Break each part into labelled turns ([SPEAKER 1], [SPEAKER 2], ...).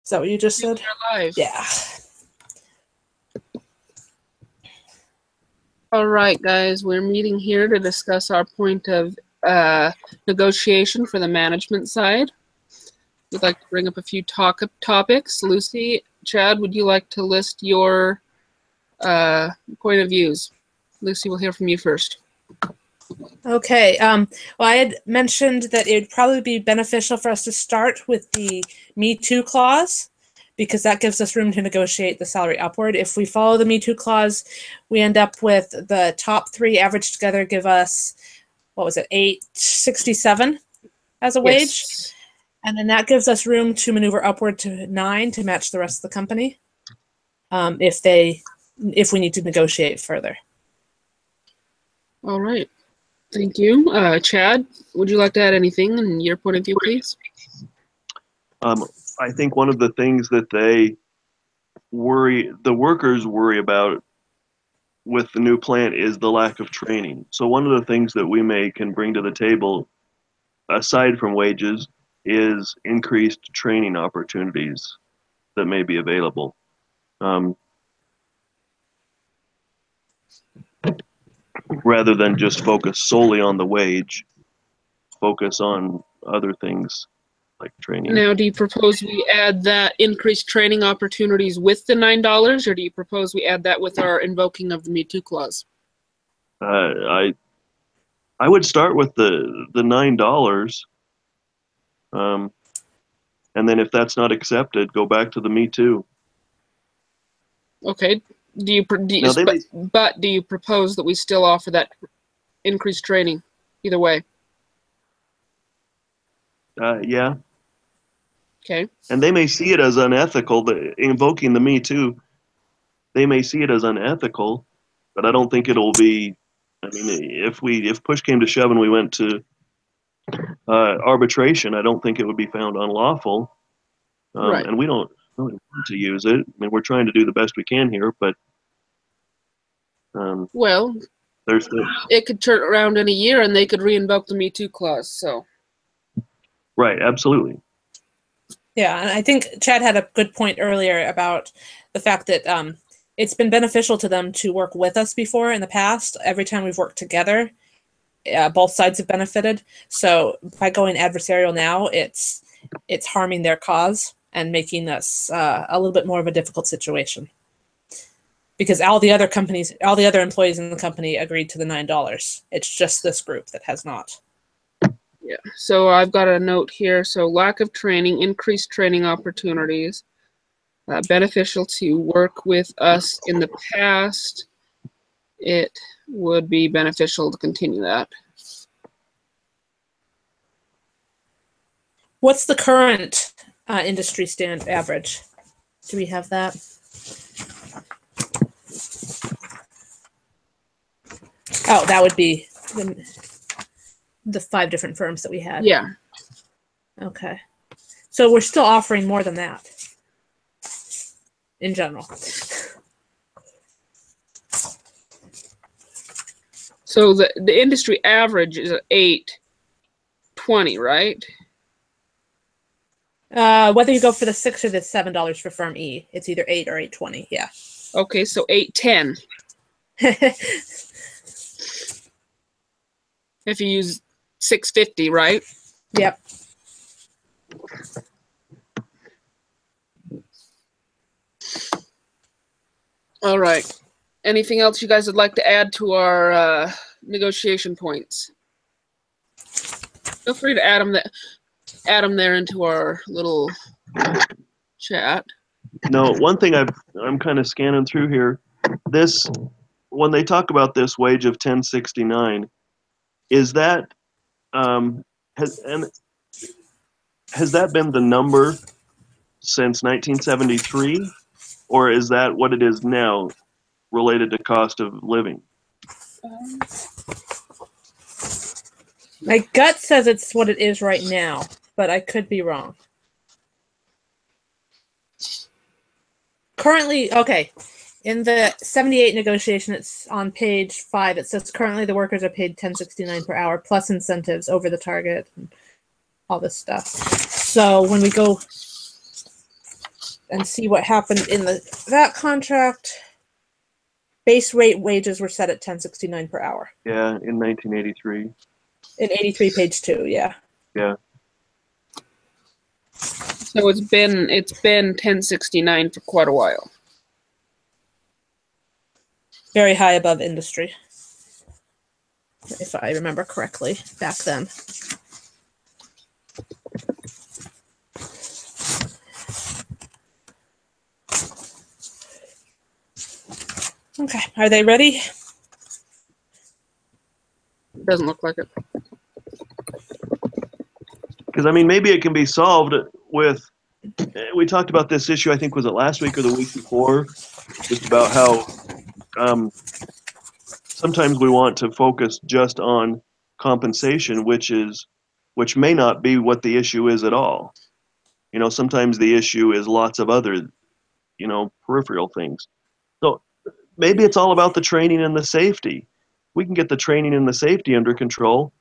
[SPEAKER 1] Is that what you just said?
[SPEAKER 2] Live.
[SPEAKER 1] Yeah.
[SPEAKER 2] All right, guys, we're meeting here to discuss our point of negotiation for the management side. We'd like to bring up a few topics. Lucy, Chad, would you like to list your point of views? Lucy, we'll hear from you first.
[SPEAKER 1] Okay. Well, I had mentioned that it would probably be beneficial for us to start with the Me Too clause, because that gives us room to negotiate the salary upward. If we follow the Me Too clause, we end up with the top three averaged together give us, what was it, $8.67 as a wage. And then that gives us room to maneuver upward to $9 to match the rest of the company if we need to negotiate further.
[SPEAKER 2] All right. Thank you. Chad, would you like to add anything in your point of view, please?
[SPEAKER 3] I think one of the things that the workers worry about with the new plant is the lack of training. So one of the things that we can bring to the table, aside from wages, is increased training opportunities that may be available. Rather than just focus solely on the wage, focus on other things like training.
[SPEAKER 2] Now, do you propose we add that increased training opportunities with the $9, or do you propose we add that with our invoking of the Me Too clause?
[SPEAKER 3] I would start with the $9, and then if that's not accepted, go back to the Me Too.
[SPEAKER 2] Okay. Do you propose that we still offer that increased training either way?
[SPEAKER 3] Yeah.
[SPEAKER 2] Okay.
[SPEAKER 3] And they may see it as unethical, invoking the Me Too. They may see it as unethical, but I don't think it'll be. I mean, if push came to shove and we went to arbitration, I don't think it would be found unlawful.
[SPEAKER 2] Right.
[SPEAKER 3] And we don't really want to use it. I mean, we're trying to do the best we can here, but
[SPEAKER 2] well, it could turn around in a year and they could re-invoke the Me Too clause. So.
[SPEAKER 3] Right. Absolutely.
[SPEAKER 1] Yeah, and I think Chad had a good point earlier about the fact that it's been beneficial to them to work with us before in the past. Every time we've worked together, both sides have benefited. So by going adversarial now, it's harming their cause and making us a little bit more of a difficult situation. Because all the other employees in the company agreed to the $9. It's just this group that has not.
[SPEAKER 2] Yeah, so I've got a note here. So lack of training, increased training opportunities, beneficial to work with us in the past. It would be beneficial to continue that.
[SPEAKER 1] What's the current industry standard average? Do we have that? Oh, that would be the 5 different firms that we had.
[SPEAKER 2] Yeah.
[SPEAKER 1] Okay. So we're still offering more than that in general.
[SPEAKER 2] So the industry average is at $8.20, right?
[SPEAKER 1] Whether you go for the $6 or the $7 for firm E, it's either $8 or $8.20. Yeah.
[SPEAKER 2] Okay, so $8.10. If you use $6.50, right?
[SPEAKER 1] Yep.
[SPEAKER 2] All right. Anything else you guys would like to add to our negotiation points? Feel free to add them there into our little chat.
[SPEAKER 3] No, one thing I'm kind of scanning through here. When they talk about this wage of $10.69, is that has that been the number since 1973, or is that what it is now, related to cost of living?
[SPEAKER 1] My gut says it's what it is right now, but I could be wrong. Currently, okay, in the 78 negotiation, it's on page 5. It says currently the workers are paid $10.69 per hour plus incentives over the target and all this stuff. So when we go and see what happened in that contract. Base rate wages were set at $10.69 per hour.
[SPEAKER 3] Yeah, in 1983.
[SPEAKER 1] In 83, page 2, yeah.
[SPEAKER 3] Yeah.
[SPEAKER 2] So it's been 1069 for quite a while.
[SPEAKER 1] Very high above industry, if I remember correctly, back then. Okay, are they ready?
[SPEAKER 2] It doesn't look like it.
[SPEAKER 3] Because, I mean, maybe it can be solved with, we talked about this issue, I think, was it last week or the week before, just about how sometimes we want to focus just on compensation, which may not be what the issue is at all. You know, sometimes the issue is lots of other, you know, peripheral things. So maybe it's all about the training and the safety. We can get the training and the safety under control.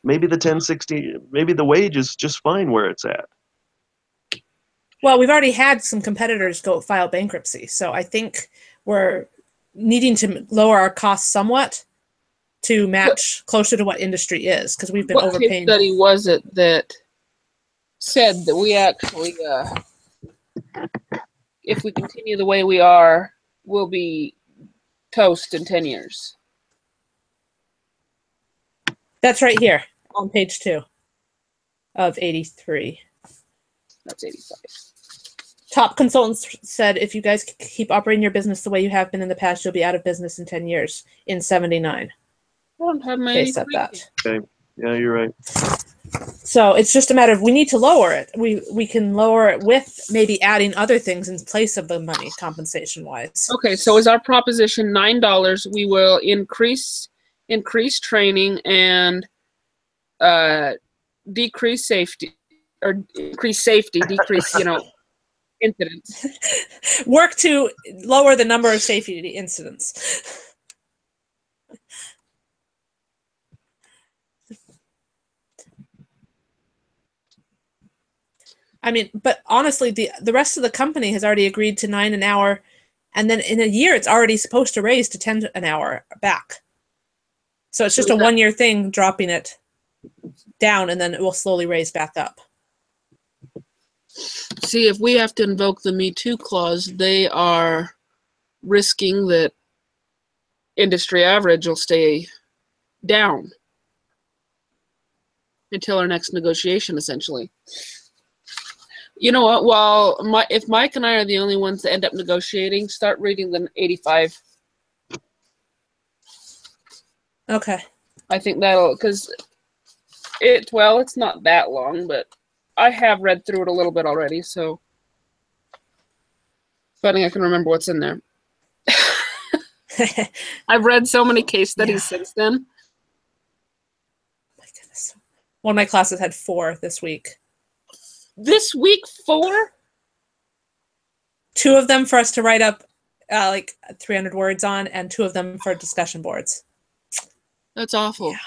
[SPEAKER 3] Maybe the 1060, maybe the wage is just fine where it's at.
[SPEAKER 1] Well, we've already had some competitors go file bankruptcy, so I think we're needing to lower our costs somewhat to match closer to what industry is, because we've been overpaying.
[SPEAKER 2] What case study was it that said that we actually, if we continue the way we are, we'll be toast in 10 years?
[SPEAKER 1] That's right here on page 2 of 83.
[SPEAKER 2] That's 85.
[SPEAKER 1] Top consultants said, if you guys keep operating your business the way you have been in the past, you'll be out of business in 10 years. In 79.
[SPEAKER 2] I don't have my
[SPEAKER 1] They said that.
[SPEAKER 3] Okay. Yeah, you're right.
[SPEAKER 1] So it's just a matter of, we need to lower it. We can lower it with maybe adding other things in place of the money, compensation wise.
[SPEAKER 2] Okay, so is our proposition $9? We will increase training and decrease safety, or increase safety, decrease, you know, incidents.
[SPEAKER 1] Work to lower the number of safety incidents. I mean, but honestly, the rest of the company has already agreed to $9 an hour, and then in a year it's already supposed to raise to $10 an hour back. So it's just a 1-year thing, dropping it down, and then it will slowly raise back up.
[SPEAKER 2] See, if we have to invoke the Me Too clause, they are risking that industry average will stay down until our next negotiation, essentially. You know what? Well, if Mike and I are the only ones that end up negotiating, start reading the 85.
[SPEAKER 1] Okay.
[SPEAKER 2] I think that'll, because it's not that long, but I have read through it a little bit already, so funny I can remember what's in there. I've read so many case studies since then.
[SPEAKER 1] My goodness. One of my classes had 4 this week.
[SPEAKER 2] This week, 4?
[SPEAKER 1] 2 of them for us to write up like 300 words on, and 2 of them for discussion boards.
[SPEAKER 2] That's awful.
[SPEAKER 1] Yeah.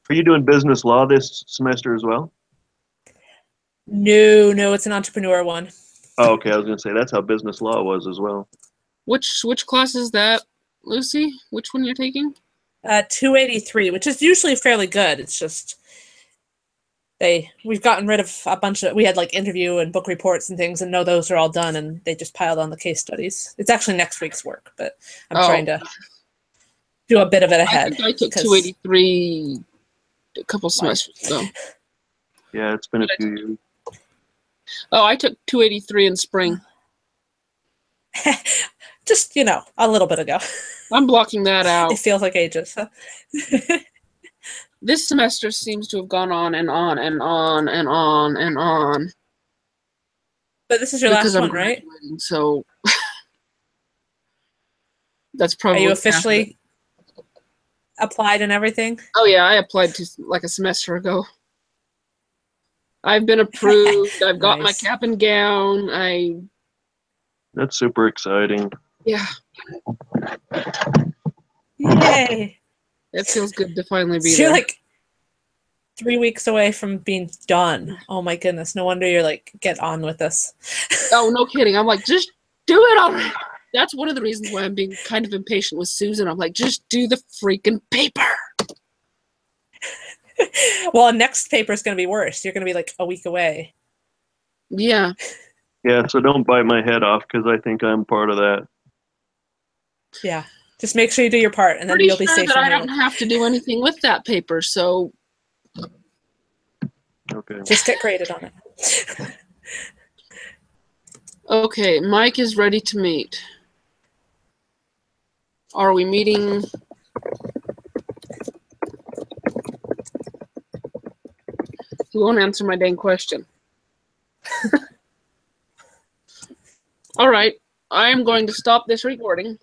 [SPEAKER 3] Are you doing business law this semester as well?
[SPEAKER 1] No, it's an entrepreneur one.
[SPEAKER 3] Oh, okay. I was going to say that's how business law was as well.
[SPEAKER 2] Which class is that, Lucy? Which one you're taking?
[SPEAKER 1] 283, which is usually fairly good. It's just we've gotten rid of a bunch of, we had like interview and book reports and things, and no, those are all done, and they just piled on the case studies. It's actually next week's work, but I'm trying to do a bit of it ahead.
[SPEAKER 2] I think I took 283 a couple semesters ago.
[SPEAKER 3] Yeah, it's been a few years.
[SPEAKER 2] Oh, I took 283 in spring.
[SPEAKER 1] Just, a little bit ago.
[SPEAKER 2] I'm blocking that out.
[SPEAKER 1] It feels like ages. Huh?
[SPEAKER 2] This semester seems to have gone on and on and on and on and on.
[SPEAKER 1] But this is your last one, right?
[SPEAKER 2] So that's probably.
[SPEAKER 1] Are you officially applied and everything?
[SPEAKER 2] Oh yeah, I applied to like a semester ago. I've been approved. I've got my cap and gown.
[SPEAKER 3] That's super exciting.
[SPEAKER 2] Yeah.
[SPEAKER 1] Yay!
[SPEAKER 2] It feels good to finally be
[SPEAKER 1] So
[SPEAKER 2] there.
[SPEAKER 1] 3 weeks away from being done. Oh my goodness. No wonder you're like, get on with this.
[SPEAKER 2] Oh, no kidding. I'm like, just do it already. That's one of the reasons why I'm being kind of impatient with Susan. I'm like, just do the freaking paper.
[SPEAKER 1] Well, next paper is going to be worse. You're going to be like a week away.
[SPEAKER 2] Yeah.
[SPEAKER 3] Yeah, so don't bite my head off because I think I'm part of that.
[SPEAKER 1] Yeah. Just make sure you do your part, and then
[SPEAKER 2] Pretty
[SPEAKER 1] you'll be
[SPEAKER 2] sure
[SPEAKER 1] safe
[SPEAKER 2] that
[SPEAKER 1] from
[SPEAKER 2] I
[SPEAKER 1] me.
[SPEAKER 2] don't have to do anything with that paper, so
[SPEAKER 3] Okay.
[SPEAKER 1] Just get graded on it.
[SPEAKER 2] okay, Mike is ready to meet. Are we meeting? He won't answer my dang question. All right, I am going to stop this recording.